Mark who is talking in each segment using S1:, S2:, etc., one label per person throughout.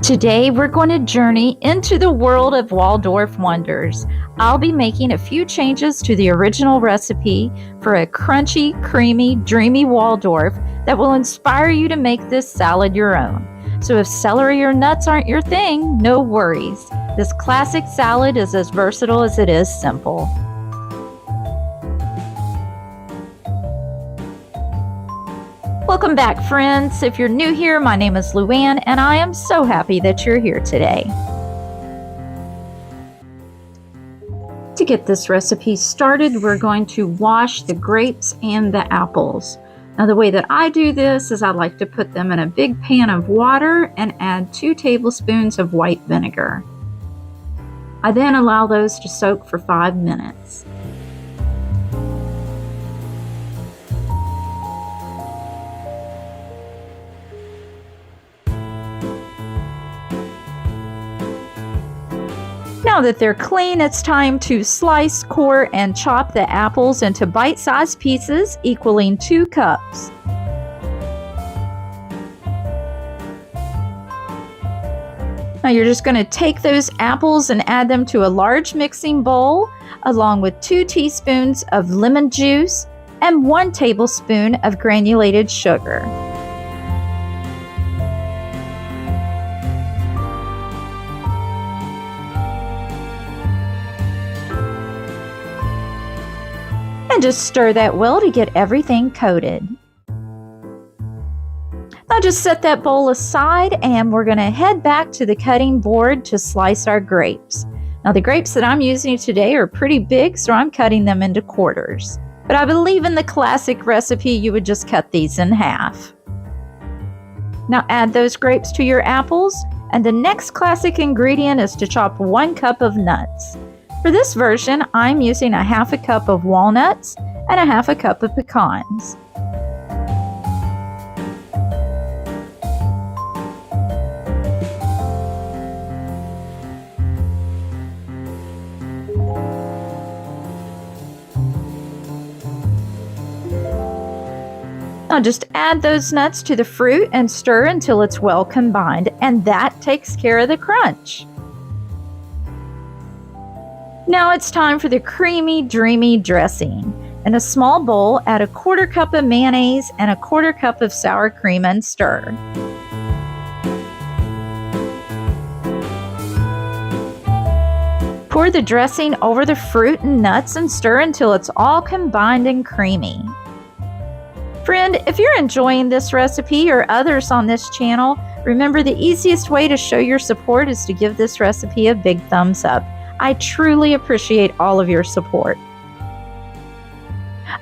S1: Today, we're going to journey into the world of Waldorf wonders. I'll be making a few changes to the original recipe for a crunchy, creamy, dreamy Waldorf that will inspire you to make this salad your own. So if celery or nuts aren't your thing, no worries. This classic salad is as versatile as it is simple. Welcome back, friends. If you're new here, my name is Luann, and I am so happy that you're here today. To get this recipe started, we're going to wash the grapes and the apples. Now, the way that I do this is I like to put them in a big pan of water and add 2 tablespoons of white vinegar. I then allow those to soak for 5 minutes. Now that they're clean, it's time to slice, core, and chop the apples into bite-sized pieces equaling 2 cups. Now you're just going to take those apples and add them to a large mixing bowl along with 2 teaspoons of lemon juice and 1 tablespoon of granulated sugar. And just stir that well to get everything coated. Now just set that bowl aside and we're going to head back to the cutting board to slice our grapes. Now the grapes that I'm using today are pretty big, so I'm cutting them into quarters. But I believe in the classic recipe you would just cut these in half. Now add those grapes to your apples, and the next classic ingredient is to chop 1 cup of nuts. For this version, I'm using a half a cup of walnuts and a half a cup of pecans. Now just add those nuts to the fruit and stir until it's well combined, and that takes care of the crunch. Now it's time for the creamy, dreamy dressing. In a small bowl, add a 1/4 cup of mayonnaise and a 1/4 cup of sour cream and stir. Pour the dressing over the fruit and nuts and stir until it's all combined and creamy. Friend, if you're enjoying this recipe or others on this channel, remember the easiest way to show your support is to give this recipe a big thumbs up. I truly appreciate all of your support.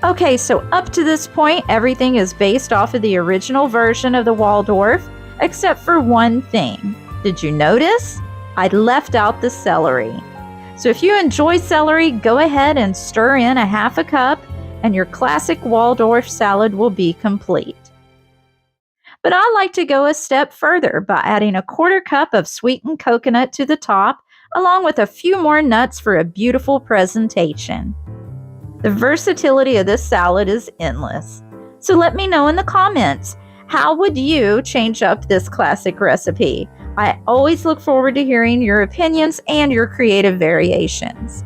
S1: Okay, so up to this point, everything is based off of the original version of the Waldorf, except for one thing. Did you notice? I left out the celery. So if you enjoy celery, go ahead and stir in a half a cup, and your classic Waldorf salad will be complete. But I like to go a step further by adding a 1/4 cup of sweetened coconut to the top, along with a few more nuts for a beautiful presentation. The versatility of this salad is endless. So let me know in the comments, how would you change up this classic recipe? I always look forward to hearing your opinions and your creative variations.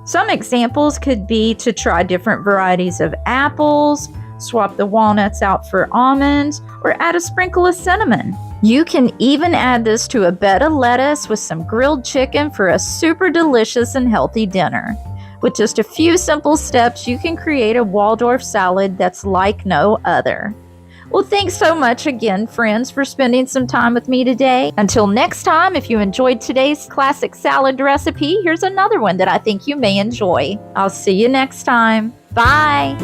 S1: Some examples could be to try different varieties of apples, swap the walnuts out for almonds, or add a sprinkle of cinnamon. You can even add this to a bed of lettuce with some grilled chicken for a super delicious and healthy dinner. With just a few simple steps, you can create a Waldorf salad that's like no other. Well, thanks so much again, friends, for spending some time with me today. Until next time, if you enjoyed today's classic salad recipe, here's another one that I think you may enjoy. I'll see you next time. Bye!